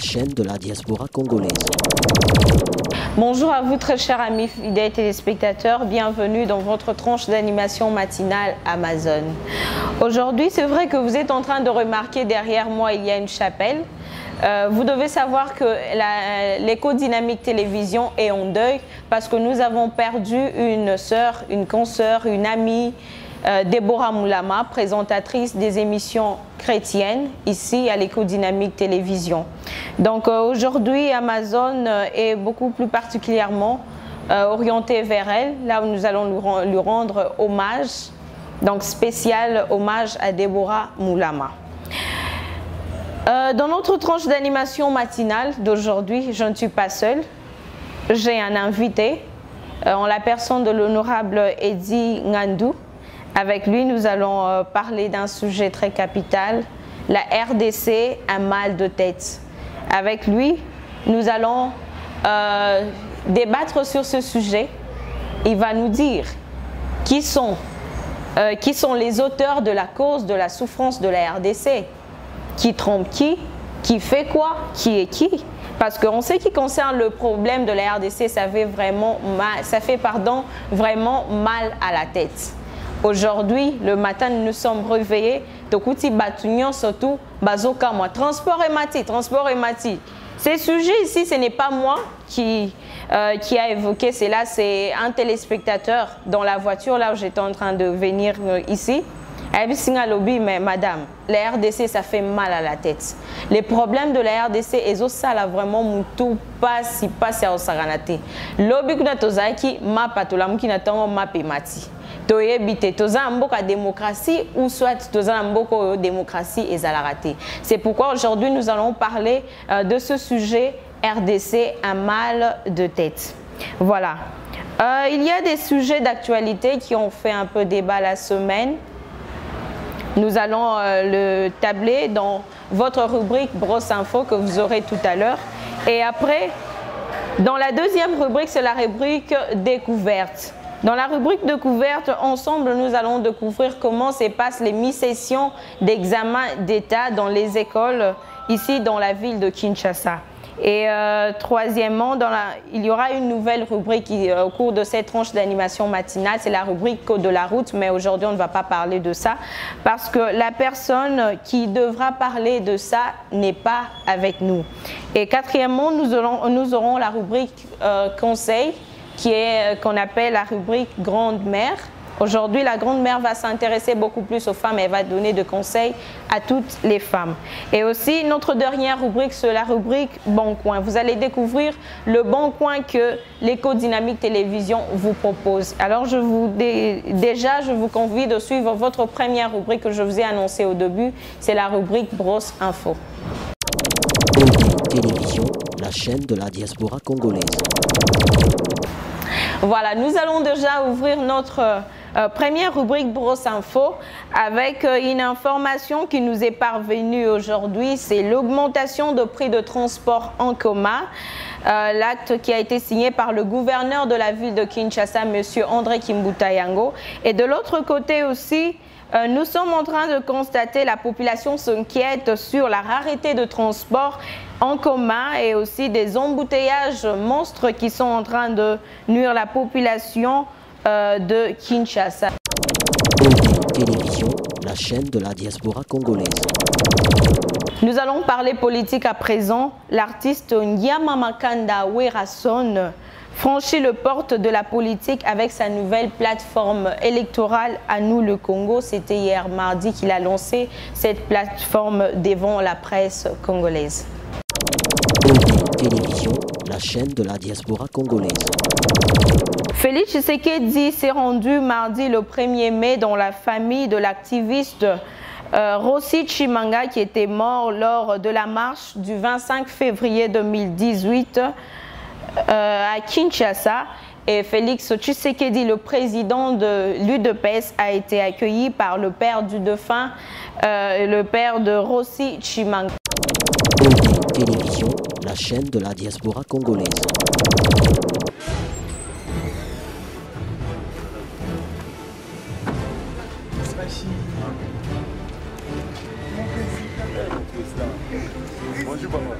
chaîne de la diaspora congolaise. Bonjour à vous très chers amis fidèles téléspectateurs, bienvenue dans votre tranche d'animation matinale Amazon. Aujourd'hui, c'est vrai que vous êtes en train de remarquer derrière moi, il y a une chapelle. Vous devez savoir que l'éco-dynamique télévision est en deuil parce que nous avons perdu une sœur, une consoeur, une amie, Déborah Moulama, présentatrice des émissions chrétiennes ici à l'éco-dynamique télévision. Donc aujourd'hui, Amazon est beaucoup plus particulièrement orienté vers elle, là où nous allons lui rendre hommage, donc spécial hommage à Déborah Moulama. Dans notre tranche d'animation matinale d'aujourd'hui, je ne suis pas seule, j'ai un invité en la personne de l'honorable Eddie Ngandou. Avec lui, nous allons parler d'un sujet très capital, la RDC, un mal de tête. Avec lui, nous allons débattre sur ce sujet. Il va nous dire qui sont les auteurs de la cause de la souffrance de la RDC, qui trompe qui fait quoi, qui est qui. Parce qu'en ce qui concerne le problème de la RDC, ça fait vraiment mal à la tête. Aujourd'hui, le matin, nous nous sommes réveillés. Tokouti Batunion, surtout, Bazoka, moi. Transport et mati. Ces sujets ici, ce n'est pas moi qui a évoqué cela, c'est un téléspectateur dans la voiture, là où j'étais en train de venir ici. Mais madame, la RDC, ça fait mal à la tête. Les problèmes de la RDC, ça là vraiment moutou passe à Osaranate. Lobby kuna tozaki ma patola mukina tango ma pemati. Toyebite toza mboka démocratie ou soit toza mboka démocratie et zalarate. C'est pourquoi aujourd'hui nous allons parler de ce sujet RDC, un mal de tête. Voilà. Il y a des sujets d'actualité qui ont fait un peu débat la semaine. Nous allons le tabler dans votre rubrique Brosse Info que vous aurez tout à l'heure. Et après, dans la deuxième rubrique, c'est la rubrique Découverte. Dans la rubrique Découverte, ensemble, nous allons découvrir comment se passent les mi-sessions d'examen d'État dans les écoles ici dans la ville de Kinshasa. Et troisièmement, il y aura une nouvelle rubrique au cours de cette tranche d'animation matinale, c'est la rubrique Code de la route, mais aujourd'hui on ne va pas parler de ça parce que la personne qui devra parler de ça n'est pas avec nous. Et quatrièmement, nous aurons la rubrique Conseil qu'on appelle la rubrique Grande-Mère. Aujourd'hui, la Grande-Mère va s'intéresser beaucoup plus aux femmes et elle va donner des conseils à toutes les femmes. Et aussi, notre dernière rubrique, c'est la rubrique Bon Coin. Vous allez découvrir le bon coin que l'éco-dynamique télévision vous propose. Alors, je vous convie de suivre votre première rubrique que je vous ai annoncée au début. C'est la rubrique Brosse Info. Télévision, la chaîne de la diaspora congolaise. Voilà, nous allons déjà ouvrir notre première rubrique Brosse Info avec une information qui nous est parvenue aujourd'hui, c'est l'augmentation de prix de transport en commun. L'acte qui a été signé par le gouverneur de la ville de Kinshasa, M. André Kimbuta Yango. Et de l'autre côté aussi, nous sommes en train de constater la population s'inquiète sur la rareté de transport en commun et aussi des embouteillages monstres qui sont en train de nuire la population de Kinshasa. Télévision, la chaîne de la diaspora congolaise. Nous allons parler politique à présent. L'artiste Nyama Makanda Werason franchit le porte de la politique avec sa nouvelle plateforme électorale À nous le Congo. C'était hier mardi qu'il a lancé cette plateforme devant la presse congolaise. Télévision, la chaîne de la diaspora congolaise. Félix Tshisekedi s'est rendu mardi le 1er mai dans la famille de l'activiste Rossi Chimanga qui était mort lors de la marche du 25 février 2018 à Kinshasa. Et Félix Tshisekedi, le président de l'UDPS, a été accueilli par le père du défunt, le père de Rossi Chimanga. Télévision, la chaîne de la diaspora congolaise. Bonjour, papa.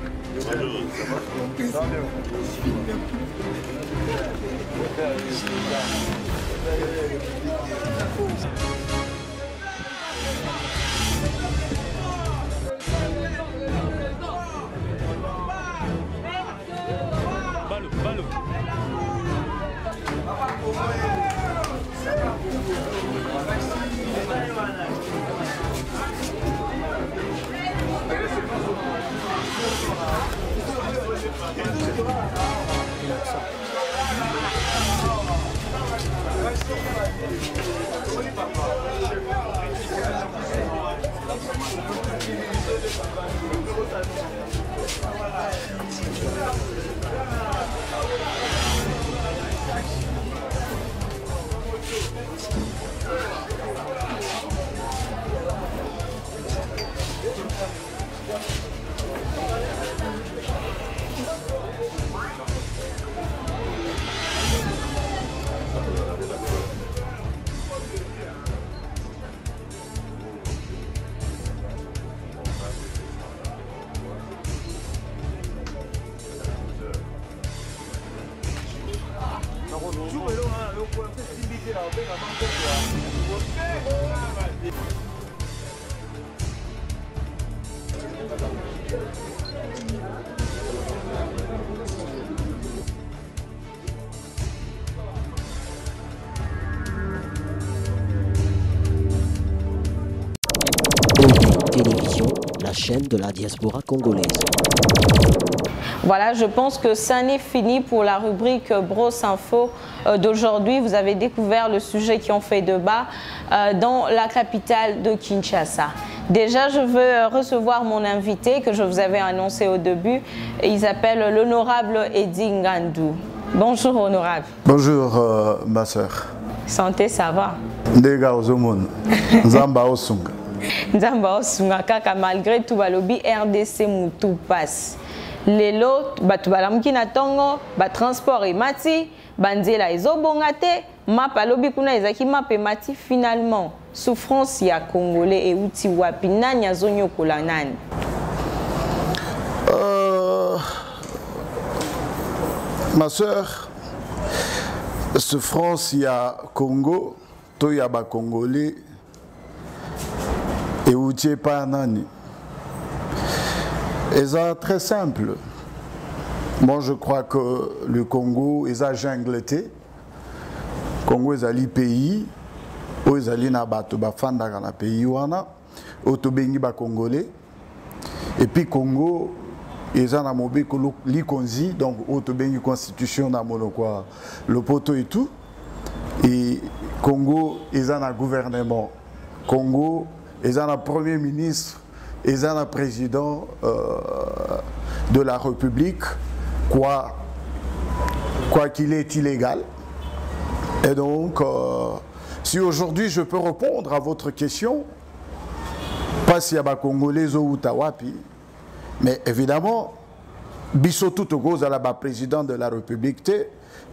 Télévision, la chaîne de la diaspora congolaise. Voilà, je pense que ça n'est fini pour la rubrique Brosse Info d'aujourd'hui. Vous avez découvert le sujet qui ont fait débat dans la capitale de Kinshasa. Déjà, je veux recevoir mon invité que je vous avais annoncé au début. Il s'appelle l'honorable Eddie Ngandou. Bonjour, honorable. Bonjour, ma soeur. Santé, ça va? Ndega Ozomon, Nzamba Osunga. Nzamba Osunga, kaka malgré tout, balobi RDC Moutou passe. Lelo, batu balamuki na tongo, ba transport et mati, banzela ezobongate, map alobi kuna ezaki map et mati finalement. Souffrance ya Congolais et outi wapi nani azonyo kola nani? Ma soeur, souffrance ya Congo, to ya ba Congolais et outi pa nani. Et c'est très simple. Moi, je crois que le Congo est à jungleté. Congo est un pays où ils allaient na bato bafanda na pays wana, autobengi ba Congolais. Et puis Congo, ils ont na mobé que likonzi, donc autobengi constitution na mono quoi, le poto et tout. Et Congo, ils ont un gouvernement. Congo, ils ont un premier ministre. Ils ont un président de la République, quoi qu'il est illégal. Et donc, si aujourd'hui je peux répondre à votre question, pas si y a des Congolais ou Tawapi, mais évidemment, Bissotou Togo, la président de la République,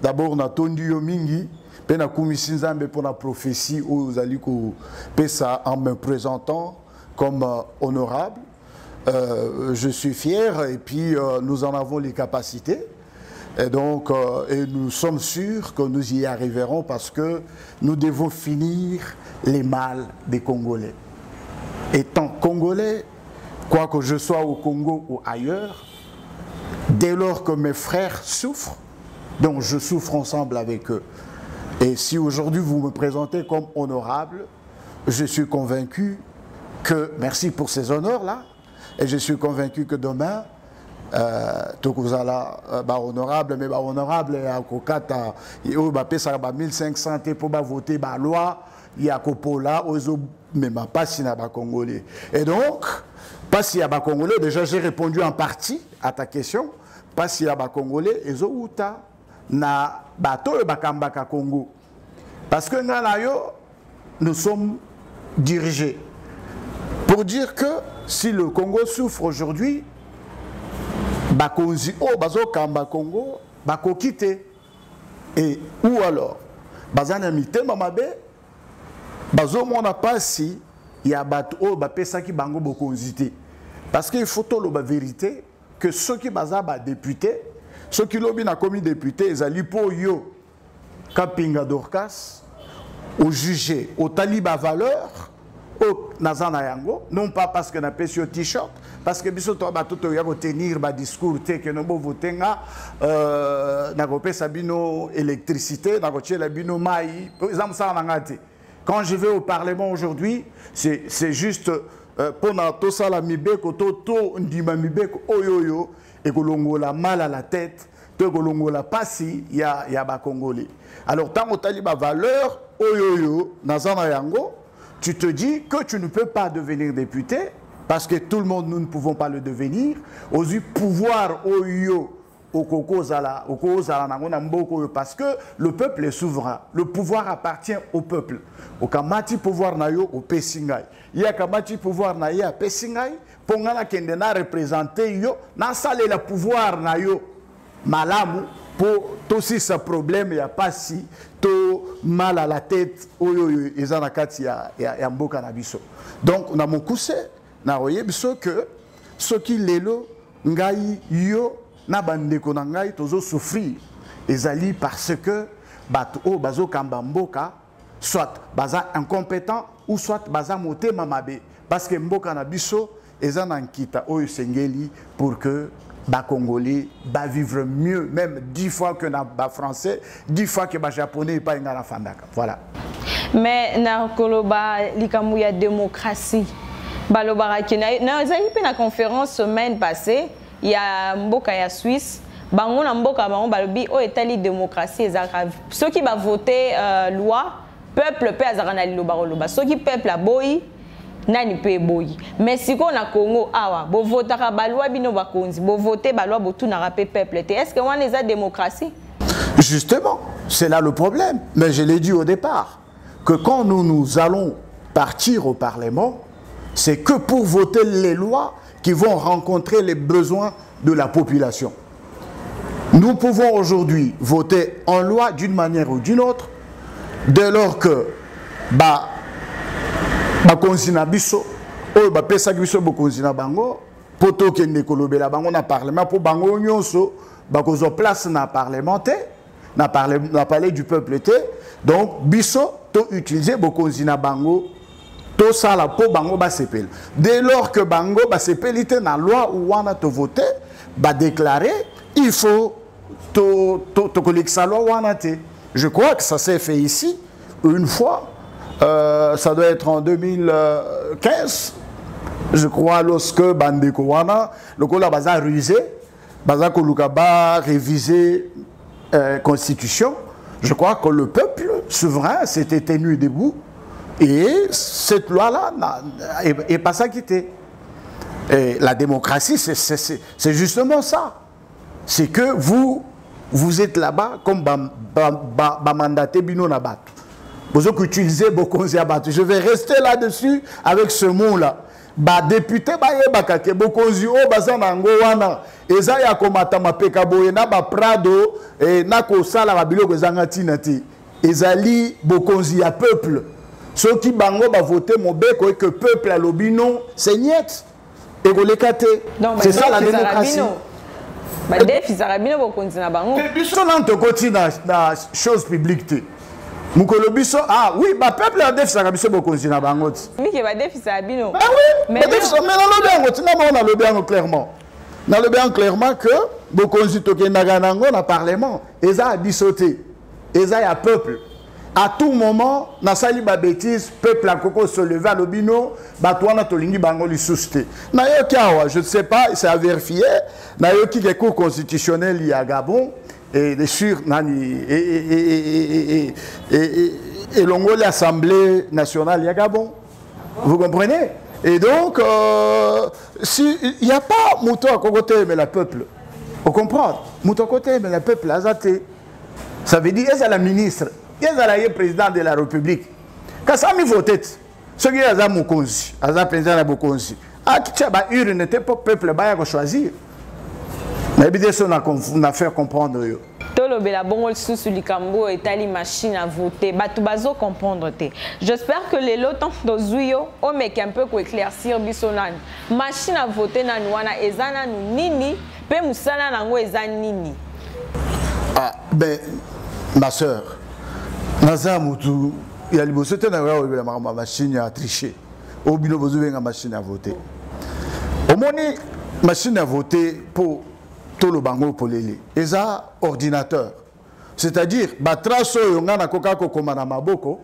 d'abord on a Tondi Yomingi, puis on a Koumissinzambe pour la prophétie où vous allez ça en me présentant comme honorable. Je suis fier et puis nous en avons les capacités. Et donc, et nous sommes sûrs que nous y arriverons parce que nous devons finir les mal des Congolais. Étant Congolais, quoi que je sois au Congo ou ailleurs, dès lors que mes frères souffrent, donc je souffre ensemble avec eux. Et si aujourd'hui vous me présentez comme honorable, je suis convaincu que, merci pour ces honneurs-là, et je suis convaincu que demain, Tokozala, honorable, mais honorable, à Kokata, il y a 1500 pour voter la loi, il y a Kopola, mais pas si na Congolais. Et donc, pas si y a Congolais, déjà j'ai répondu en partie à ta question, pas si y a Congolais, et Zouta, na bateau et Bakambaka Congo. Parce que nous sommes dirigés. Pour dire que si le Congo souffre aujourd'hui, Bakonzi o bazo kamba Congo, bako quitter. Et ou alors, bazana mité mamabe, bazo mona pas si il y a bato o bapesa ki bango bokonzité. Parce qu'il faut tout la vérité, que ceux qui sont députés, ceux qui ont commis député, ils allaient pour yo, Kapinga Dorcas, au jugé, au taliba valeur, au Nazana Yango, non pas parce que n'a pas sur t-shirt, parce que biso to ba toto ya tenir ba discours te que no bo votenga na kopé sabino électricité, na kotie la bino mai, par exemple ça ngate. Quand je vais au Parlement aujourd'hui, c'est juste pour tout ça la mibeko toto ndima mibeko oyoyo et kolongola mal à la tête, to kolongola pasi ya ba congolais. Alors tant au taliba valeur oyoyo Nazana Yango, tu te dis que tu ne peux pas devenir député parce que tout le monde, nous ne pouvons pas le devenir. Aux pouvoir au parce que le peuple est souverain. Le pouvoir appartient au peuple. Au kamati pouvoir nayo au Pessingai. Il y a kamati pouvoir nayo à Pessingai. Pongana kendena représenter yo na sale le pouvoir nayo malamu. Pour aussi ce problème, il n'y a pas si mal à la tête, donc on a mon cousin, que ceux qui l'élo, ngai yo, na bande konangai, tozo souffrir, ezali parce que bato bazo kambamboka, soit baza incompétent ou soit baza moté mamabe, parce que mboka na biso, ezan ankita oyo sengeli pour que les Congolais vivre mieux, même 10 fois que les Français, 10 fois que les Japonais et pas les Fandaka. Voilà. Mais dans la démocratie, dans la conférence semaine passée, il y a Mboka Suisse, bango na mboka bango balobi o etali démocratie ezaka ceux qui va voter loi peuple peut azakana liloba loba ceux qui peuple aboyi nani pe boyi mais si ko na Congo awa bo votaka ba loi bino bakonzi bo voter ba loi botu na rapé peuple est-ce que on est la démocratie? Justement, c'est là le problème, mais je l'ai dit au départ que quand nous allons partir au Parlement, c'est que pour voter les lois qui vont rencontrer les besoins de la population. Nous pouvons aujourd'hui voter en loi d'une manière ou d'une autre, dès lors que bakonsina biso oyo bapesa biso bokonsina bango poto kende kolobela bango na parlement pour bango nyonso bakozo place na parlementaire na palais du peuple te donc biso to utiliser bokonsina bango to sala po bango ba sepel dès lors que bango ba sepelité na loi ou wana to voter ba déclarer il faut to kolekisa loi wana te. Je crois que ça s'est fait ici une fois. Ça doit être en 2015, je crois, lorsque Bandeko Wana, le Kola Baza rusé, Baza Kolukaba révisé Constitution. Je crois que le peuple souverain s'était tenu debout et cette loi-là n'est pas s'acquittée. La démocratie, c'est justement ça. C'est que vous êtes là-bas comme mandaté Bino Nabat. Vous utilisez beaucoup de abattus. Je vais rester là-dessus avec ce mot-là. Député, bokonzi o bazanango wana ezaya komata mapeka boye na ba prado na ko sala ba biloko zangati nati ezali bokonzi ya peuple. Ceux qui bango ba voter mobeko et que peuple a lobino c'est niet et golekate. C'est ça la démocratie. Ba défi zarabino bokonzi na bango. Biso nan to continue na chose publique. Mukolobiso ah oui bah peuple a défi ça biso bokonzi na bango. Oui que ba défi ça bino. Ah oui mais défi mais na lobi on a lobi clairement. Na lobi clairement que bokonzi tokenda nango na parlement eza bisoté. Eza ya peuple. À tout moment na sali ba bêtise peuple a koko se lever à lobino batwana tolingi bango li souste. Na yo kiawa je ne sais pas c'est à vérifier na yo ki cour constitutionnel ya Gabon. Et sur et l'ongo l'Assemblée nationale ya Gabon. Vous comprenez? Et donc, il n'y a pas mouton à côté, mais le peuple. Vous comprenez? Mouton à côté, mais le peuple a zaté. Ça veut dire, il y a la ministre, il y a le président de la République. Quand ça m'a voté, ce qui est à Moukonzi, à la président de Moukonzi, ah, qui a urne, n'était pas le peuple qui a choisir. Mais bien sûr, on a fait comprendre. To lobela bongo sous likambo etali machine à voter batu bazo comprendre te. J'espère que les lots dozuyo o meki un peu ko éclaircir biso nani machine à voter nani wana ezana nini pe musala nango ezanini. Ah ben ma sœur naza mutu ya liboso te na la machine à tricher au bino bozo benga machine à voter omoni machine à voter pour tout le bango polele eza ordinateur c'est-à-dire batraso yonga na koka kokoma na maboko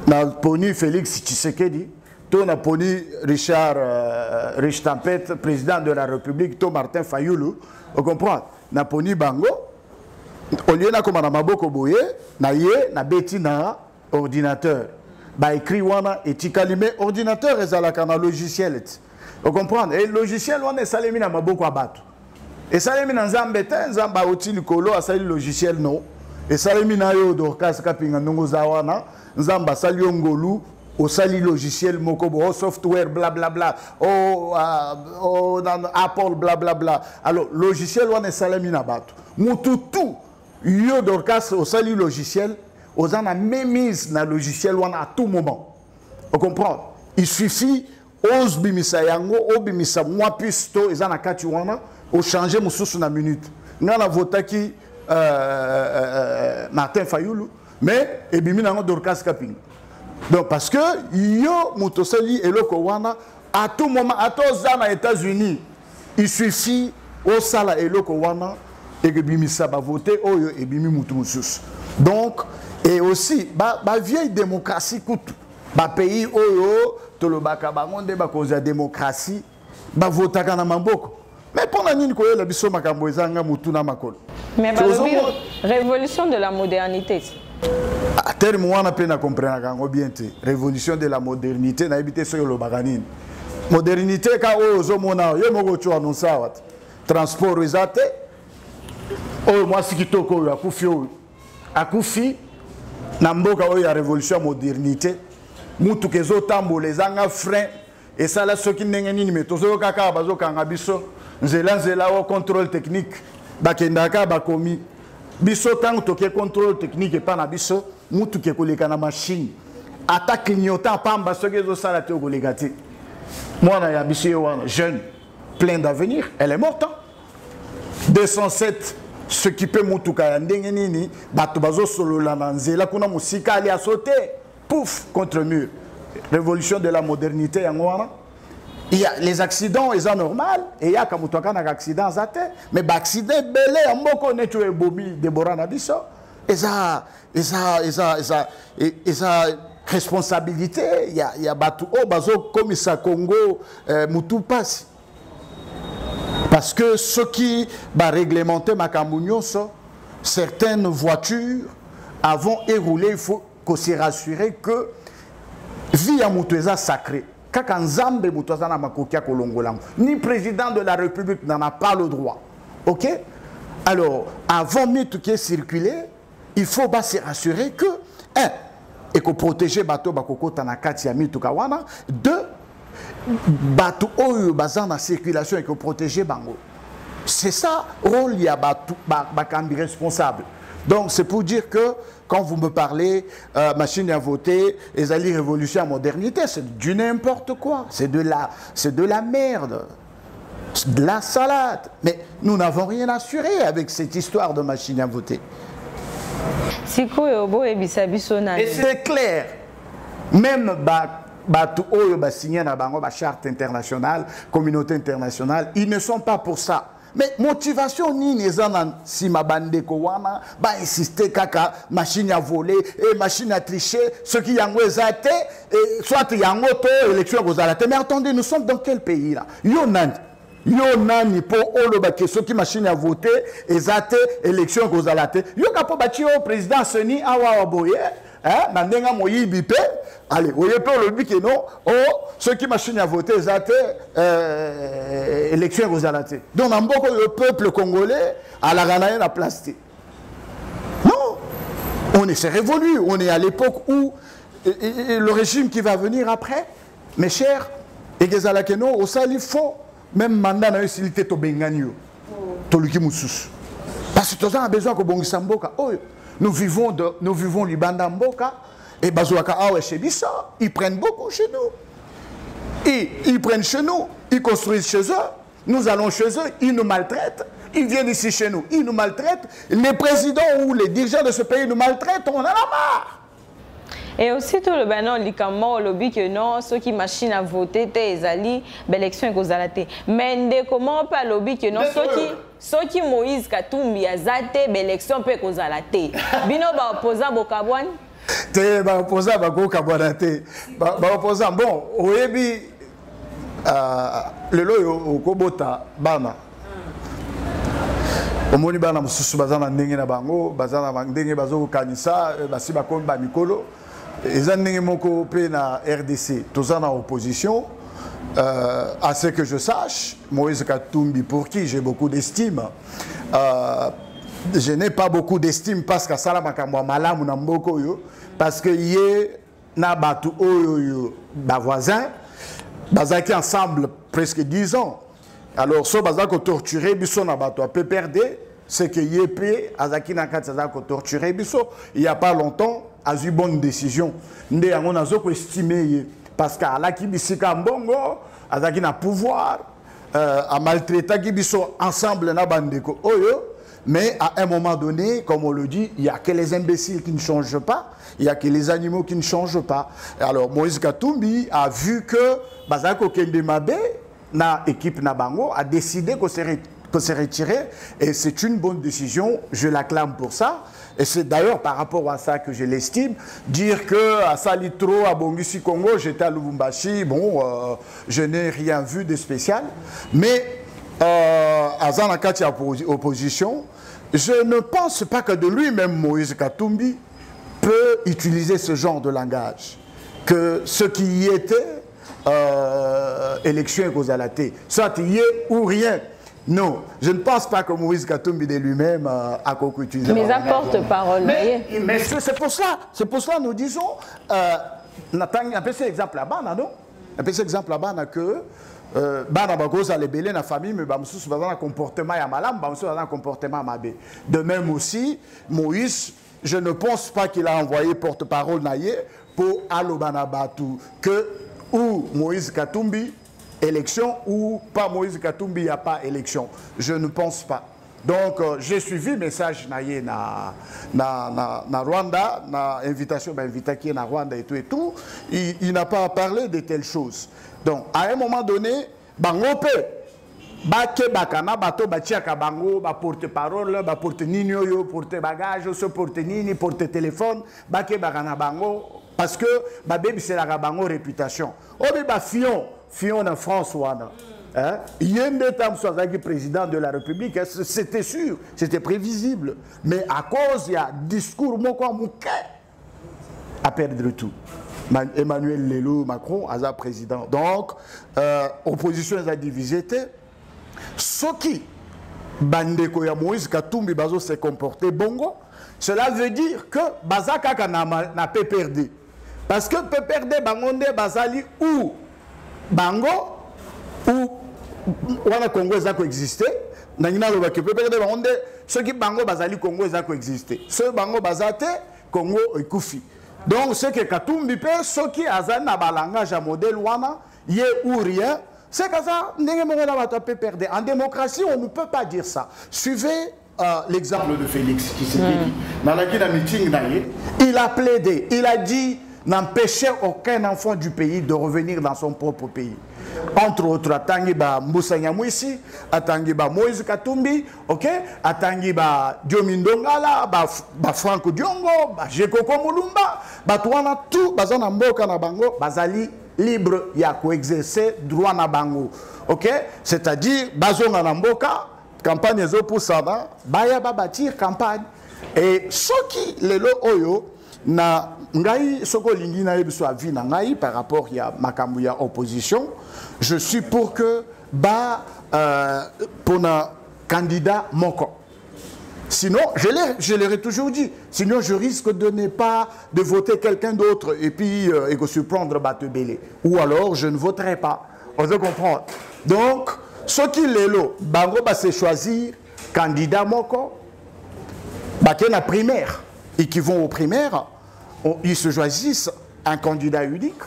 na poni Félix Tshisekedi to na poni Richard Richtempet président de la République to Martin Fayulu on comprend na poni bango au lieu na koma na maboko boye na ye na beti na ordinateur ba écrit wana etikali mais ordinateur ezalaka na logiciel on comprend et logiciel wana esalemi na maboko abatu esalemi na nzambe te nzamba oti likolo asali logiciel non esalemi na yo Dorcas kapinga ndongo za wana nzamba asali yo ngolu osali logiciel moko bo software bla bla bla Apple bla bla bla alors logiciel wana esalemi na batu mutu tout yo Dorcas osali logiciel osana mémise na logiciel wana à tout moment on comprend il suffit 11 bimisa yango obimisa moi pisto ezana kati wana au changer mususu na minute ngana votaki Martin Fayulu mais ebimi nango Dorcas Kaping donc parce que yo mutosali eloko wana à tout moment à tous aux États-Unis il suffit au sala eloko wana et que bimisa ba voter oyo ebimi mutu mususu donc et aussi ba vieille démocratie coûte ba pays oyo to le baka bangonde ba cause la démocratie ba votaka na mamboko mais pendant nini ko yela biso makambo ezanga mutu na makolo mais ba révolution de la modernité à terme wana pe na comprendre kango bien te révolution de la modernité na ebité so lo baganini modernité ka ozo mona yo moko tu annonce wat transport ezate oh moi si kitoko akufi na mboka oyo ya révolution modernité mutu kezo tambola ezanga frein et ça là ce qui ndenge nini metozo kaka bazo kanga biso nzela o contrôle technique bakendaka bakomi biso tango toke contrôle technique et pas na biso mutu ke koleka na machine ata clignotant pamba ce kezo sala te koleka te moi na ya biso wana jeune plein d'avenir elle est morte 207 ce qui peut mutuka ya ndenge nini bato bazo solola na nzela kuna musika ali a sauter pouf contre mur révolution de la modernité yango wana il y a les accidents ils sont normal et il y a comme toi quand accident zate mais ba accident belé mboko netu e bobi Deborah na biso et ça responsabilité il y a batu o bazo komisa Congo mutu passe parce que ce qui va réglementer makambo nyonso certaines voitures avant érouler il faut qu'on se rassure que vie à mutu eza sacré kaka nzambe mutu aza na makoki ya kolongola ni président de la République n'en a pas le droit ok alors avant mitu qui est circulé il faut ba se rassurer que un et que protéger bateau bakokota na kati ya mitu kawana deux bateau oyo baza na circulation et que protéger bango c'est ça rôle ya bateau bakambi responsable donc c'est pour dire que quand vous me parlez machine à voter et ali révolution à modernité c'est du n'importe quoi c'est de la merde de la salade mais nous n'avons rien assuré avec cette histoire de machine à voter et c'est clair même bato oyo ba signé na bango ba charte internationale communauté internationale ils ne sont pas pour ça mais motivation ni ezana si mabande ko wana ba insister kaka machine à voler et machine à tricher ce qui yango ezate et soit yango to élection kozalate mais attendez nous sommes dans quel pays là yo nani po oloba ke soki machine à voter ezate élection kozalate yo kapo bati au président Seni awa boye hein nandenga moyibi pe allez oye pe olobi ke non ceux qui machine à voter ezate élection kozalate donc na mboko le peuple congolais à la ganaye na place non on est révolu on est à l'époque où le régime qui va venir après mes chers et gezalake non au sali faux même mandat na utilité to bengani to luki mususu Parce que tous a besoin que Bongisa Mboka. Oh, nous vivons Libanda Mboka et Bazouaka Awe chez Bissa. Ils prennent beaucoup chez nous. Ils prennent chez nous, ils construisent chez eux. Nous allons chez eux, ils nous maltraitent. Ils viennent ici chez nous, ils nous maltraitent. Les présidents ou les dirigeants de ce pays nous maltraitent, on en a marre. Et aussi tout le banon likamo lobby que non ceux qui machine à voter les ali l'élection est causalate. Mais comment pas lobby que non ceux qui Moïse Katumbi azate l'élection peut causalate. Bino ba opposant bokabwan. Te ba opposant ba ko kabwanate. Ba opposant bon oyebi le loyo okobota bana. Omoni bana mususu bazana ndenge na bango bazana ndenge bazo kanisa basi bakomi ba mikolo. Les années moko pe na RDC, tous en opposition, à ce que je sache, Moïse Katumbi, pour qui j'ai beaucoup d'estime, je n'ai pas beaucoup d'estime parce que ça makamwa malamu na mboko yo, parce que yé na batu oyo ba voisin, bazaki ensemble presque 10 ans. Alors so bazako torturé biso na batu a peu perdre, c'est que yé azaki na kat bazako torturé biso il y a pas longtemps. A eu bonne décision. Ndé yango nazoko estimé parce qu'à la kibisika mbongo, azaki na pouvoir, à maltraiter kibiso ensemble na bandeko oyo. Mais à un moment donné, comme on le dit, il n'y a que les imbéciles qui ne changent pas, il n'y a que les animaux qui ne changent pas. Alors Moïse Katumbi a vu que Bazako Kendemabe, na équipe Nabango, a décidé qu'on se retirer et c'est une bonne décision, je l'acclame pour ça. Et c'est d'ailleurs par rapport à ça que je l'estime. Dire que à Salitro, à Bongisi Congo, j'étais à Lubumbashi, bon, je n'ai rien vu de spécial. Mais à Zanakati opposition, je ne pense pas que de lui-même Moïse Katumbi peut utiliser ce genre de langage. Que ce qui y était, élection et causalité, soit y est ou rien. Non, je ne pense pas que Moïse Katumbi de lui-même a beaucoup utilisé. Mais apporte parole. Mais c'est pour cela que nous disons, on appelle cet exemple là-bas, non? On appelle cet exemple là-bas que bana bagoza lebele na famille mais bamsusu bazana comportement ya malam bamsusu bazana comportement mabe. De même aussi Moïse, je ne pense pas qu'il a envoyé porte-parole naïe pour alobana batu que ou Moïse Katumbi élection ou pas Moïse Katumbi, il n'y a pas élection. Je ne pense pas. Donc, j'ai suivi le message na Rwanda, na invitation, invité qui est na Rwanda et tout. Il n'a pas parlé de telles choses. Donc, à un moment donné, bangope, bake bakana bato batiaka bango, ba porte-parole, ba porte nini yo, porte bagage, se porte nini, porte téléphone, bake bakana bango, parce que ba baby c'est la bango réputation. Obi ba Fion en France, Yende Tam Soazaki, président de la République, c'était sûr, c'était prévisible. Mais à cause, il y a discours à perdre tout. Emmanuel Lelo Macron, Aza président. Donc, opposition a divisé. Ce qui, Bandeko ya Moïse Katumbi Bazo s'est comporté bongo, cela veut dire que Bazaka n'a pas perdu. Parce que peut perdre Bangonde Bazali ou Bango ou wana Congo ça coexisté nangina loba ke pepere de Bangonde ceux qui Bango bazali Congo ça coexisté ceux Bango bazate Congo ekufi donc ce que Katumbi pe ceux qui azana na balangage à modèle wana yé ou rien c'est que ça ndenge mo na bato pe perdre en démocratie on ne peut pas dire ça. Suivez l'exemple de Félix qui s'est dit dans la meeting il a plaidé, il a dit n'empêcher aucun enfant du pays de revenir dans son propre pays. Entre autres, Atangiba Moussa Nyamwisi, Atangiba Moïse Katumbi, ok? Atangiba Diomindongala, Franco Diongo, Jekoko Mulumba, Batouana tout, Bazana Mboka na Bango, Bazali libre ya coexercer droit na Bango. Ok? C'est-à-dire, Bazonga na Mboka, campagne Zopusana, Baya bâtir campagne. Et ce qui, les lo oyo, na ngai soko lingi na yebiso avi na ngai par rapport ya makambu ya opposition je suis pour que pour un candidat moko sinon je l'ai toujours dit sinon je risque de ne pas de voter quelqu'un d'autre et puis et que surprendre Batebele ou alors je ne voterai pas on veut comprendre donc ce qui est là bango va se choisir candidat moko la primaire, et qui vont aux primaires, ils se choisissent un candidat unique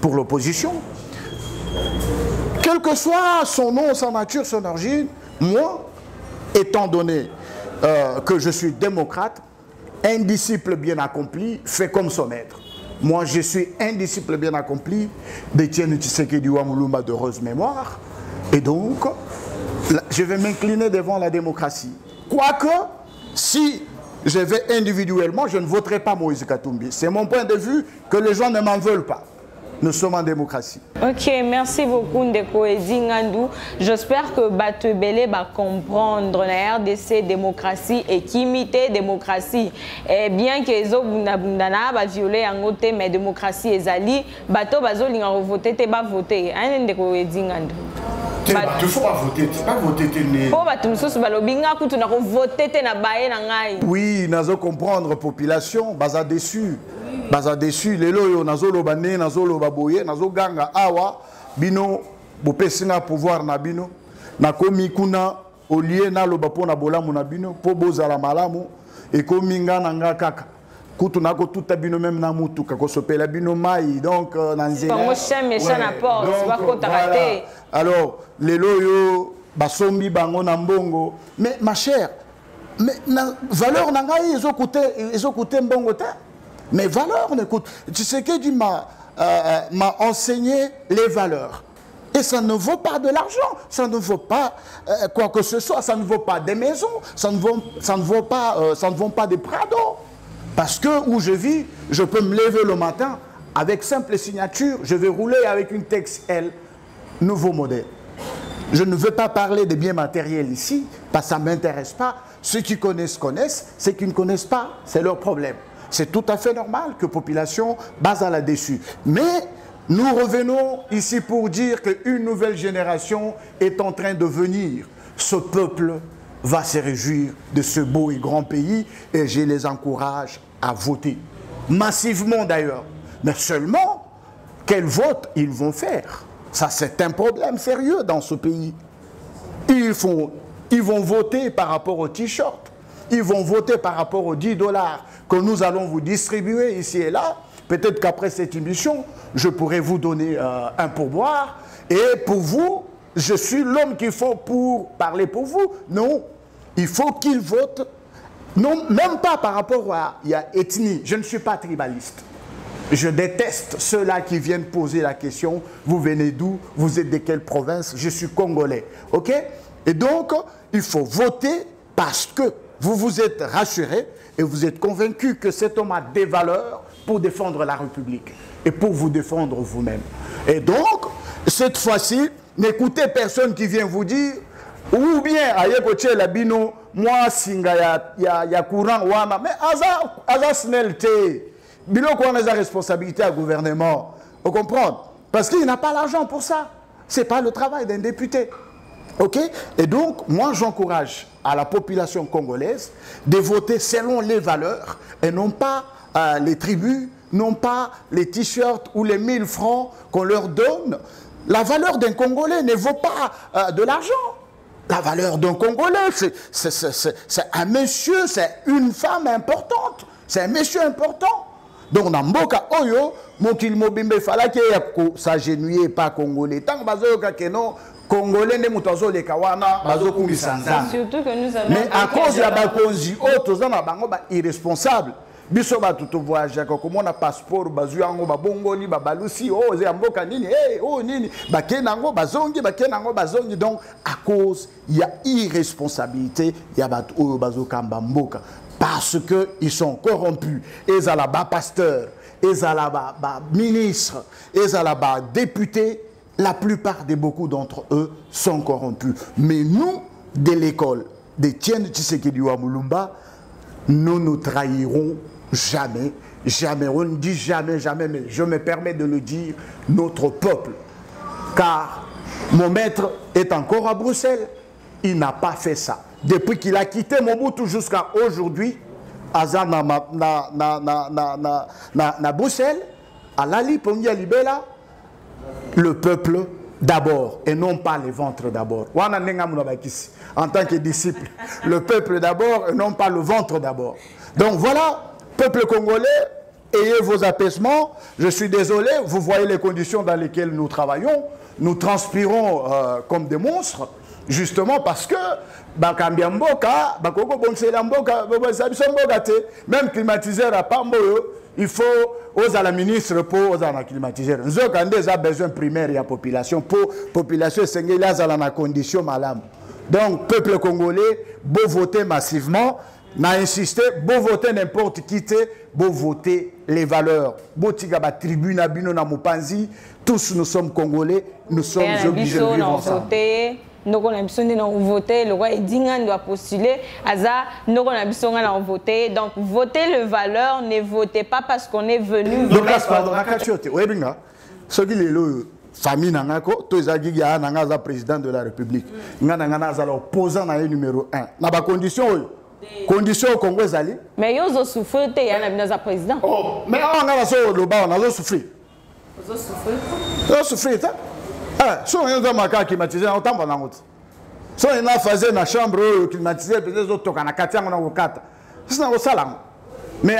pour l'opposition. Quel que soit son nom, sa nature, son origine, moi, étant donné que je suis démocrate, un disciple bien accompli fait comme son maître. Moi, je suis un disciple bien accompli d'Étienne Tshisekedi Wamulumba de heureuse mémoire. Et donc, je vais m'incliner devant la démocratie. Quoique, si je vais individuellement, je ne voterai pas Moïse Katumbi. C'est mon point de vue que les gens ne m'en veulent pas. Nous sommes en démocratie. Ok, merci beaucoup Ndeko Ezingandou. J'espère que Batebele va comprendre la RDC démocratie et qu'imiter démocratie. Et bien que les autres va violer en côté, mais démocratie est ali, bateau bazo linga voter, te ba voter. Hein Ndeko Ezingandou. Il faut pas voter, pas voter. Oui, nous comprendre population, baza déçu. Baza déçu, les loyaux, nazolo bané, nazolo baboye, nazo ganga awa, bino, bopesinga pouvoir na bino, na komi kuna, au lieu na lo bapo na bolamu na bino, po bozala malamu, et komi nga nanga kaka. Kutu nako tuta bino même na mutu, kako sopela bino mai, donc nanzela. Moi j'aime mes chats n'apporte, c'est pas qu'on t'a raté. Alors, les loyaux, basombi bango na mbongo, mais ma chère, mais na valeur nangai, ils ont coûté mbongo ta. Mes valeurs, écoute, tu sais que Dieu m'a enseigné les valeurs. Et ça ne vaut pas de l'argent, ça ne vaut pas quoi que ce soit, ça ne vaut pas des maisons, ça ne vaut pas des Prado. Parce que où je vis, je peux me lever le matin avec simple signature, je vais rouler avec une Tex L, nouveau modèle. Je ne veux pas parler des biens matériels ici, parce que ça ne m'intéresse pas. Ceux qui connaissent, connaissent, ceux qui ne connaissent pas, c'est leur problème. C'est tout à fait normal que la population base à là-dessus. Mais nous revenons ici pour dire qu'une nouvelle génération est en train de venir. Ce peuple va se réjouir de ce beau et grand pays et je les encourage à voter. Massivement d'ailleurs. Mais seulement, quel vote ils vont faire? Ça, c'est un problème sérieux dans ce pays. Ils vont voter par rapport au t-shirt. Ils vont voter par rapport aux 10 $ que nous allons vous distribuer ici et là. Peut-être qu'après cette émission, je pourrai vous donner un pourboire. Et pour vous, je suis l'homme qu'il faut pour parler pour vous. Non, il faut qu'ils votent. Non, même pas par rapport à ethnie. Je ne suis pas tribaliste. Je déteste ceux-là qui viennent poser la question. Vous venez d'où? Vous êtes de quelle province? Je suis congolais. OK? Et donc, il faut voter parce que vous vous êtes rassuré et vous êtes convaincu que cet homme a des valeurs pour défendre la République et pour vous défendre vous-même. Et donc, cette fois-ci, n'écoutez personne qui vient vous dire ou bien, aïe, la bino, moi, singa, ya courant, wana, mais aza snelté. Bino, qu'on a la responsabilité à gouvernement. Vous comprenez? Parce qu'il n'a pas l'argent pour ça. Ce n'est pas le travail d'un député. OK? Et donc, moi, j'encourage à la population congolaise de voter selon les valeurs et non pas les tribus, non pas les t-shirts ou les 1000 francs qu'on leur donne. La valeur d'un Congolais ne vaut pas de l'argent. La valeur d'un Congolais, c'est un monsieur, c'est une femme importante, c'est un monsieur important. Donc, dans Mboka Oyo, Mokil Mobimbe Falake, s'agenouiller pas Congolais. Tant que non, Congolais ne mutazo le kawana bazo kumisanza. Surtout que nous allons. Mais à cause de la bakonzi, autres en bango ba irresponsable. Biso ba tout voyage comme on a passeport bazu yango ba bongoli ba balusi oh ze mboka nini oh nini ba kenango bazongi donc à cause il y a irresponsabilité il y a ba bazo kamba mboka parce que ils sont corrompus et à la bas pasteur et à la bas ministre et à la bas député. La plupart de beaucoup d'entre eux sont corrompus. Mais nous, de l'école d'Étienne Tshisekedi Wamulumba, nous ne trahirons jamais, jamais. On ne dit jamais, jamais, mais je me permets de le dire, notre peuple. Car mon maître est encore à Bruxelles. Il n'a pas fait ça. Depuis qu'il a quitté Mobutu jusqu'à aujourd'hui, à Bruxelles, à Lali Pongia Libela, le peuple d'abord et non pas les ventres d'abord. En tant que disciple, le peuple d'abord et non pas le ventre d'abord. Donc voilà, peuple congolais, ayez vos apaisements. Je suis désolé, vous voyez les conditions dans lesquelles nous travaillons. Nous transpirons comme des monstres, justement parce que même climatiseur à Pamboyo, il faut aux à la ministre pour aux à la climatiseur. Nous avons besoin primaire de la population pour la population à la condition malade. Donc, peuple congolais, beau voter massivement, n'a insisté, beau voter n'importe qui, beau voter les valeurs. Beau tigaba tribune abino na mopanzi, tous nous sommes congolais, nous sommes obligés de vivre ensemble. Nous avons voté, le roi Edingan doit postuler, nous avons voté. Donc, votez le valeur, ne votez pas parce qu'on est venu. Donc, pardon, ce qui est le famille nangako, tous les gens président de la République, opposant numéro 1. Dans la condition au Congo, mais ils ont souffert, il y a un président. Oh, mais on a souffert. Ils ont souffert. Si on a climatisé, on a si on a fait une chambre climatisée, mais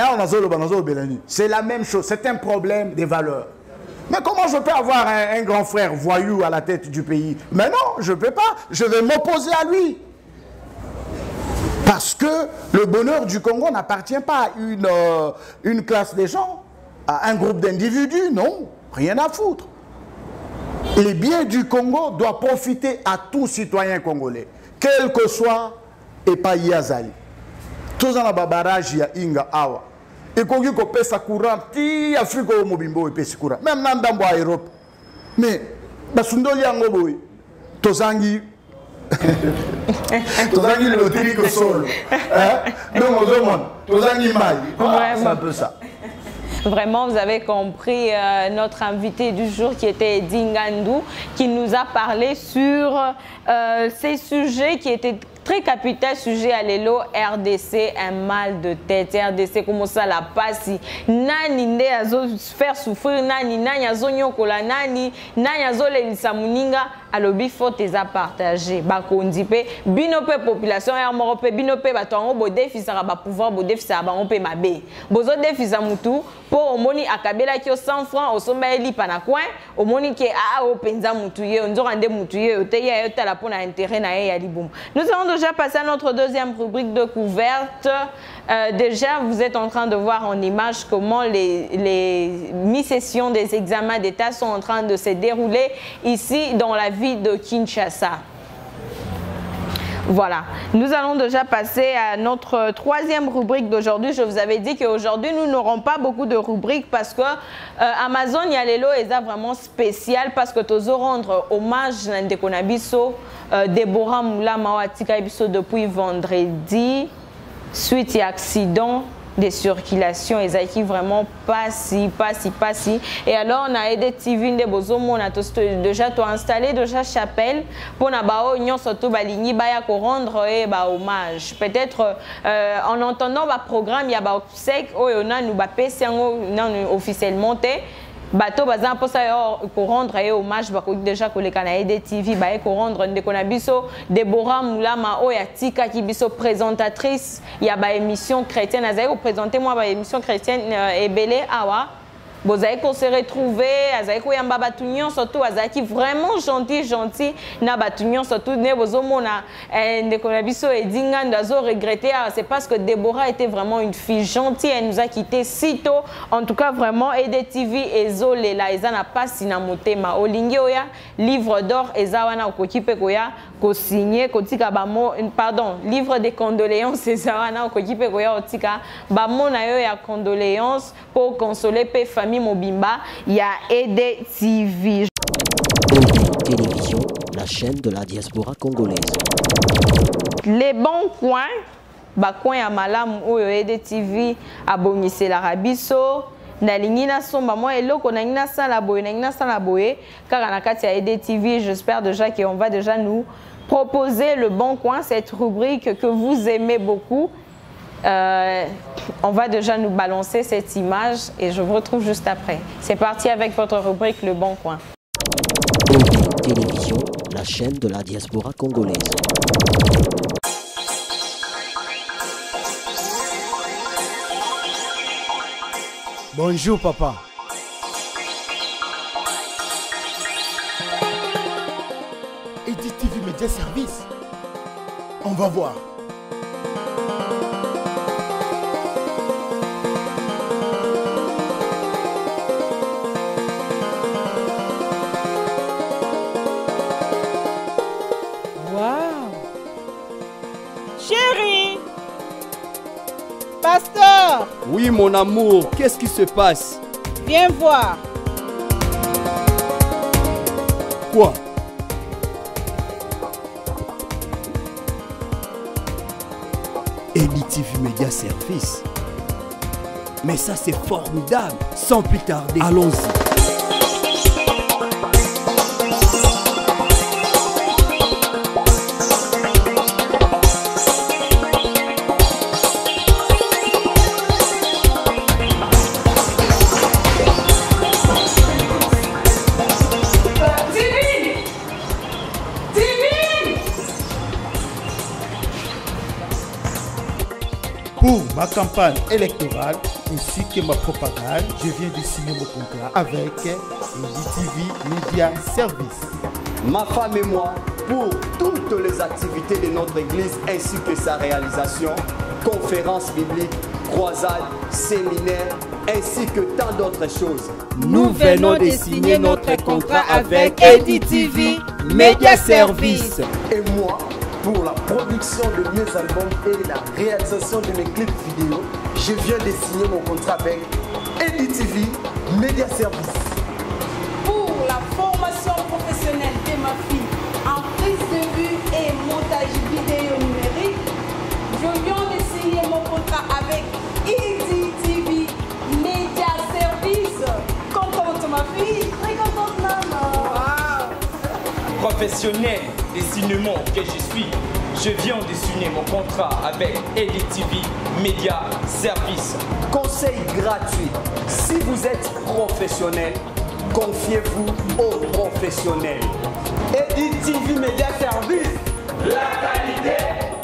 c'est la même chose, c'est un problème des valeurs. Mais comment je peux avoir un grand frère voyou à la tête du pays? Mais non, je ne peux pas, je vais m'opposer à lui. Parce que le bonheur du Congo n'appartient pas à une classe de gens, à un groupe d'individus, non, rien à foutre. Les biens du Congo doivent profiter à tout citoyen congolais, quel que soit et pas Yazali. Tous en barrage ya inga awa. Et qu'on y pesa courant, ti Afrique au mobimbo et pesa courant. Même dans la Europe. Mais basundoli yango boy. Tozangi Tozangi le trico solo. Donc on demande Tozangi mai. C'est un peu ça. Vraiment, vous avez compris notre invité du jour qui était Eddy Ngandou, qui nous a parlé sur ces sujets qui étaient très capital, sujet à l'élo, RDC, un mal de tête. RDC, comment ça la passe? Nani nde azo faire souffrir, nani azo nyokola, nani azo lelisa muninga, alobi faut les a partagé. Bakondi pe, binope population, morope, binope batongo, bo defisara ba pouvoir, bo defisara ba onpe mabe. Bozo defisa mutu, pour omoni akabela kio 100 francs, osomba eli panakwen, omoni ke a openza mutuye, onzo rande mutuye, oteye ayota la pona intérêt na ya liboum. Nous allons déjà passer à notre deuxième rubrique de couverte. Déjà, vous êtes en train de voir en image comment les mi-sessions des examens d'État sont en train de se dérouler ici dans la ville de Kinshasa. Voilà, nous allons déjà passer à notre troisième rubrique d'aujourd'hui. Je vous avais dit qu'aujourd'hui, nous n'aurons pas beaucoup de rubriques parce que Amazon Yalelo est vraiment spécial parce que nous allons rendre hommage à Ndekonabiso, Deborah Moula Mawatika Biso depuis vendredi, suite à accident de circulation, et qui vraiment pas si. Et alors on a aidé TV de Bozomo, on a déjà tout installé déjà chapelle pour na bao union surtout baligni baya ko rendre et ba hommage. Peut-être en entendant ba programme ya ba sec oyona nous ba pesi non officiellement té bato bazan pour ça ko rendre et hommage ba ko déjà ko le kana aidé TV ba ko rendre ndeko na biso Deborah Moulama oya tika ki biso présentatrice ya ba émission chrétienne azai ko présenter moi ba émission chrétienne ebele awa Bozaï qu'on se retrouve, Azaï ko yamba batunion surtout Azaï qui vraiment gentil na batunion surtout ne bozomona ndekonabiso et dinga ndazo regretter c'est parce que Deborah était vraiment une fille gentille, elle nous a quitté si tôt. En tout cas vraiment Aidé TV ezole la ezana pasi na motema olingi oya livre d'or ezawana okokipe koya ko signer kotika bamo pardon livre de condoléances ezawana okokipe koya otika bamo na yo ya condoléances pour consoler pe famille Mobimba, il y a Aidé TV. Télévision, la chaîne de la diaspora congolaise. Les bons coins, coin ya malamu oyo Aidé TV abongisi la rabiso na lingina somba moi eloko na ngina sala boye car na kati ya Aidé TV, j'espère déjà qu'on va déjà nous proposer le bon coin, cette rubrique que vous aimez beaucoup. On va déjà nous balancer cette image et je vous retrouve juste après. C'est parti avec votre rubrique Le Bon Coin. Télévision, la chaîne de la diaspora congolaise. Bonjour papa. EDTV Média Service. On va voir. Waouh. Chérie. Pasteur. Oui, mon amour, qu'est-ce qui se passe? Viens voir. Quoi? EDTV Média Service. Mais ça, c'est formidable. Sans plus tarder, allons-y. Pour ma campagne électorale ainsi que ma propagande, je viens de signer mon contrat avec EDTV Média Service. Ma femme et moi, pour toutes les activités de notre église ainsi que sa réalisation, conférences bibliques, croisades, séminaires, ainsi que tant d'autres choses. Nous venons de signer notre contrat avec EDTV Média Service. Et moi, pour la production de mes albums et la réalisation de mes clips vidéo, je viens de signer mon contrat avec EDTV Média Service. Pour la formation professionnelle de ma fille en prise de vue et montage vidéo numérique, je viens de signer mon contrat avec EDTV Média Service. Contente ma fille, très contente maman. Wow. Professionnel de cinéma que je suis, je viens de signer mon contrat avec EDTV Média Service. Conseil gratuit. Si vous êtes professionnel, confiez-vous aux professionnels. EDTV Média Service. La qualité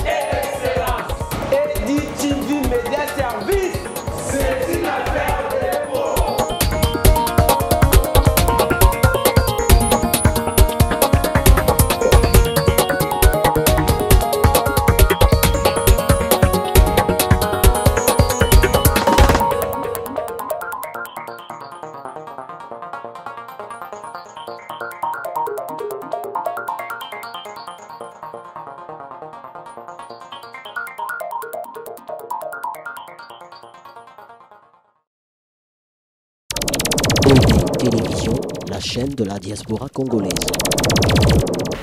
et l'excellence. EDTV Média Service. C'est une affaire de beau. Télévision, la chaîne de la diaspora congolaise.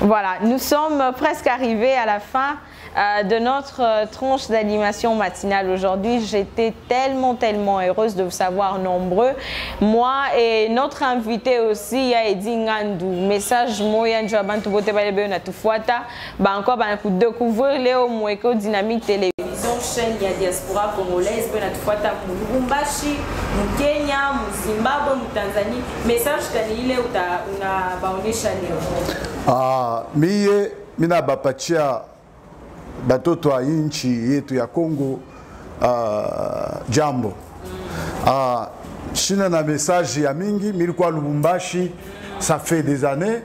Voilà, nous sommes presque arrivés à la fin de notre tranche d'animation matinale aujourd'hui. J'étais tellement heureuse de vous savoir nombreux. Moi et notre invité aussi, Yaedi Ngandu. Message moya njo abantu bote balebe na tufuata. Ba encore ba découvrir Léo Mweko Dynamique Télévision, chaîne ya diaspora congolaise pe na tufuata mu Lubumbashi, mu Kenya, mu Zimbabwe, mu Tanzanie. Message kani ile una baonesha leo. Miye mina bapatia batoto wa inchi yetu ya Kongo jambo. Shina na message ya mingi milikuwa Lubumbashi, ça fait des années.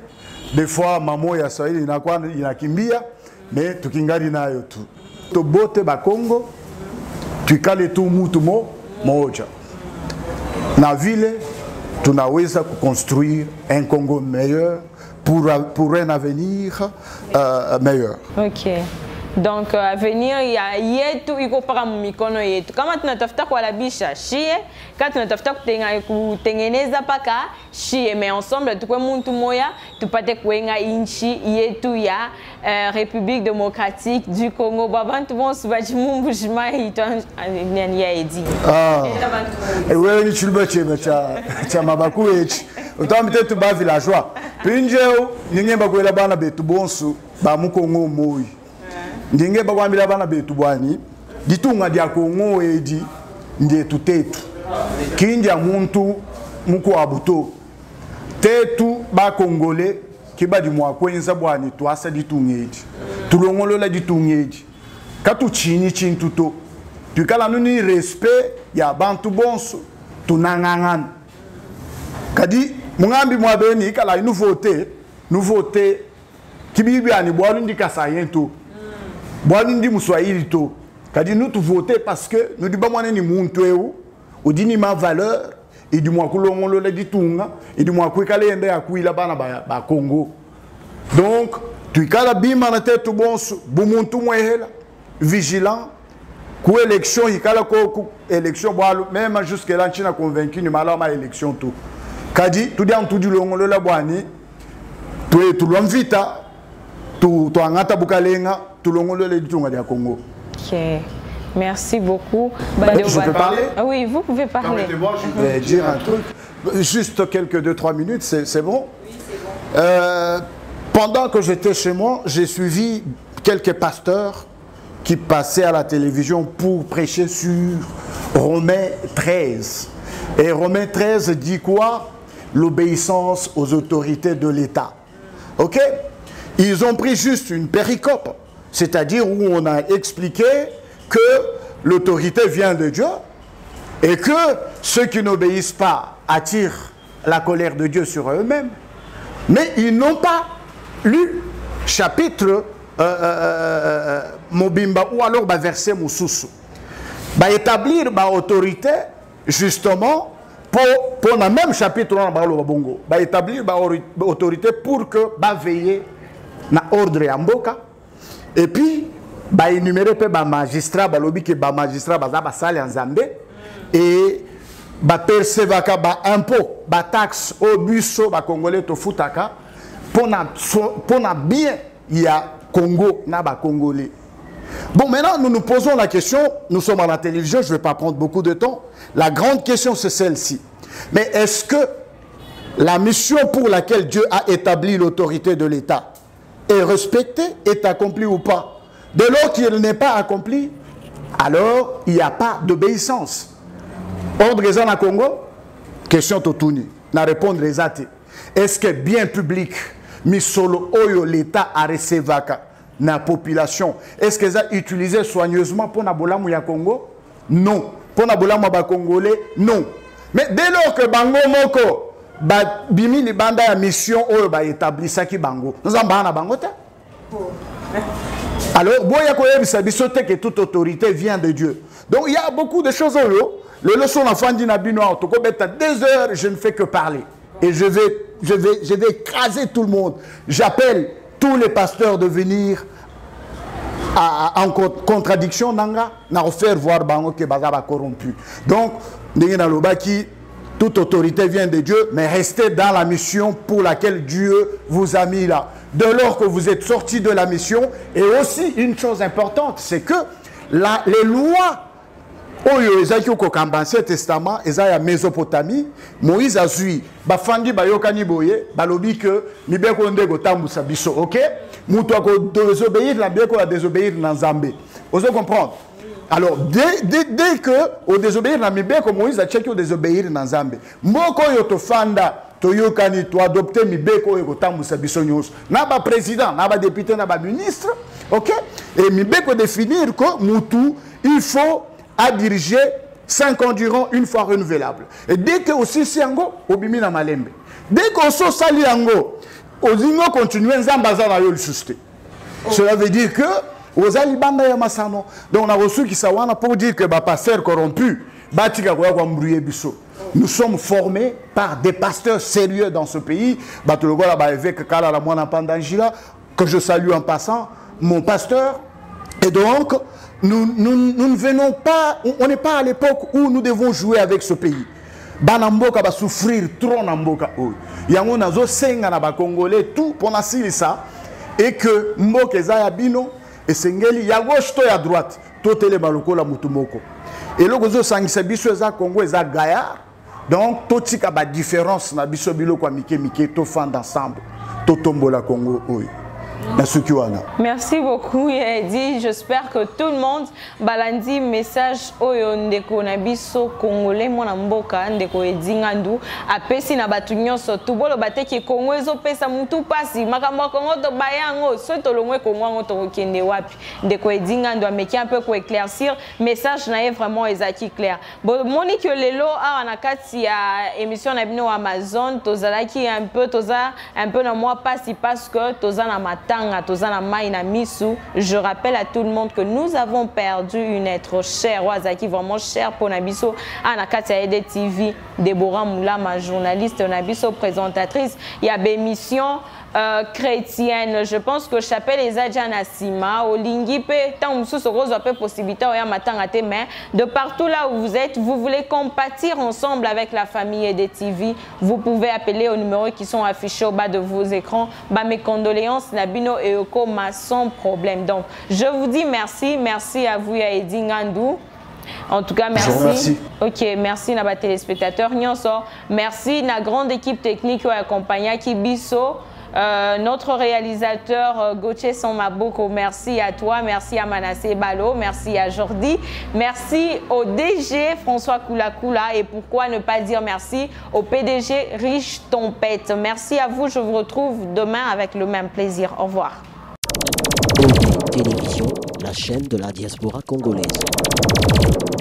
Des fois mamo ya Swahili inakuwa inakimbia, mais tukingali nayo tu. Tobote ba Kongo, tuikale tu mutu moja. Na vile tunaweza kuconstruire un Congo meilleur pour un avenir meilleur. Ok. Donc avenir ya yetu iko paka mikono yetu. Kama tunatafuta kualabisha shie, kama tunatafuta kutengeneza paka shie, mais ensemble tukwe muntu moya tupate kuenga inchi yetu ya République démocratique du Congo. Babantu bonsu bajimumbu jima itan ya edi. Wewe ni chulba cha mabaku echi. Utamite tu ba villageois. Pinjeo ningemba kwela bana betu bonsu ba mukongo moyi. Ndinge bakwambira bana betu bwani ditunga dia Kongo edi ndiye tutetu kinja muntu muko abuto tetu ba Congolais kiba di mwa kwenza bwani to asa di tungeji tulongolo la di tungeji katu chini chintuto tukala nuni respect ya bantu bonso tunangangan kadi mungambi mwabeni kala nouveauté kibibi ani bwalu ndika sayento bwalu ndi muswahili to kadi nous tu voter parce que nous diba mwana ni muntu eu udini ma valeur et du moins kulongolo le ditunga et du moins kwikale ende ya kuila bana ba Congo donc tu kala bima na tête bon bumuntu mwehela vigilant ku élection ikala ko élection bwalo même jusque là china convaincu ni malama élection tout kadi tu di antu di longolo la bwani tu lomvita tu angata bukalenga tu longolo le ditunga ya Congo. Ok, merci beaucoup. Je peux parler? Ah oui, vous pouvez parler. Permettez-moi, je vais dire un truc. Juste quelques 2-3 minutes, c'est bon? Oui, c'est bon. Pendant que j'étais chez moi, j'ai suivi quelques pasteurs qui passaient à la télévision pour prêcher sur Romains 13. Et Romains 13 dit quoi? L'obéissance aux autorités de l'État. Ok? Ils ont pris juste une péricope. C'est-à-dire où on a expliqué que l'autorité vient de Dieu et que ceux qui n'obéissent pas attirent la colère de Dieu sur eux-mêmes. Mais ils n'ont pas lu chapitre Mobimba ou alors verset Moussousou. Établir l'autorité justement pour le même chapitre établir l'autorité pour que veiller na ordre ya mboka. Et puis, énumérer les magistrats, les magistrats, les salles en Zambie, et percevoir les impôts, les taxes, au bus, les Congolais, les Futaka, pour bien, il y a Congo, les Congolais. Bon, maintenant, nous nous posons la question, nous sommes à la télévision, je ne vais pas prendre beaucoup de temps. La grande question, c'est celle-ci. Mais est-ce que la mission pour laquelle Dieu a établi l'autorité de l'État est respecté, est accompli ou pas? Dès lors qu'il n'est pas accompli, alors il n'y a pas d'obéissance. Ordre les en Congo, question totuni, na répondre les athées. Est-ce que bien public, misolo oyo l'État a recevé na population, est-ce qu'ils ont utilisé soigneusement pour na bolamu ya Congo? Non. Pour na bolamu ba Congolais? Non. Mais dès lors que bango moko bimi li banda ya mission oyo ba établi saki bango nous en bana bango te. Alors boya ko yebisa biso te que toute autorité vient de Dieu. Donc il y a beaucoup de choses le leçon enfant dit na bino to ko beta 2 heures je ne fais que parler et je vais écraser tout le monde. J'appelle tous les pasteurs de venir en contradiction nanga na faire voir bango que bazaba corrompu. Donc ndenge na lobaki toute autorité vient de Dieu, mais restez dans la mission pour laquelle Dieu vous a mis là. Dès lors que vous êtes sortis de la mission, et aussi une chose importante, c'est que les lois, Ancien Testament, Esaïa Mésopotamie, Moïse a suivi, Bafandi Bayokani Boye, Balobi que Mibeko Ndego Tambusa Biso, ok? Moutoua ko désobéir, la Beko a désobéir dans Zambé. Vous comprenez? Alors, dès que au désobéir dans Mibeko, Moïse a checké au désobéir dans Zambé. Moko yoto fanda, toyokani, to adopter Mibeko et Tambusa Biso nyos. Naba président, naba député, naba ministre, ok? Et Mibeko définir que Moutou, il faut à diriger 5 ans durant une fois renouvelable. Et dès que aussi Siango, Obimi na Malembe. Dès qu'on so sali Yango, Ozingo continue Nzambaza na yo le susté. Cela veut dire que aux alibanda ya masano. Donc on a reçu qui sawana pour dire que ba pasteur corrompu, batika kwa kwa mbrouiller biso. Nous sommes formés par des pasteurs sérieux dans ce pays. Batologola ba évêque Kala la Mwana Pandangila que je salue en passant, mon pasteur. Et donc nous ne venons pas, on n'est pas à l'époque où nous devons jouer avec ce pays. Banamboka va souffrir trop namboka oy. Yango nazo senga na ba Congolais tout pour nasili ça et que mboka za bino et sengeli ya gauche to ya droite to tele baloko la mutumoko. Et le gozo sangisa biso za Congo za gaillard. Donc to tika ba différence na biso bilo kwa mike to fand ensemble. To tombola Congo oy. Merci beaucoup, Eddie. J'espère que tout le monde balandi message oyo ndeko na biso congolais mona mboka ndeko Eddie Ngandu apesi na batu nyonso tubolo bateki Kongo ezo pesa mutu pasi makambo Kongo to bayango so to longwe Kongo ngo to kende wapi ndeko Eddie Ngandu ameki un peu pour éclaircir message na ye vraiment ezaki clair. Bon monique lelo a na kati ya émission na bino Amazon tozalaki un peu na moi pasi parce que tozana matanga tozana mai na misu. Je rappelle à tout le monde que nous avons perdu une être chère wazaki vraiment cher pour Nabiso Anakati Aide TV Deborah Moulama journaliste Nabiso présentatrice il y a émission chrétienne. Je pense que chapelle les Adjana Sima au Lingipe tant sous rose peu possibilité au matangate mais de partout là où vous êtes vous voulez compatir ensemble avec la famille Aide TV vous pouvez appeler aux numéros qui sont affichés au bas de vos écrans. Bah mes condoléances Nabino et Okoma sans problème. Donc je vous dis merci à vous et Eddie Ngandu. En tout cas, merci. Ok, merci à nos téléspectateurs. Merci à la grande équipe technique qui a accompagné Kibiso. Notre réalisateur Gauthier Somaboko, merci à toi, merci à Manassé Balo, merci à Jordi, merci au DG François Koulakula et pourquoi ne pas dire merci au PDG Riche Tompette. Merci à vous, je vous retrouve demain avec le même plaisir. Au revoir. Télévision, la chaîne de la diaspora congolaise.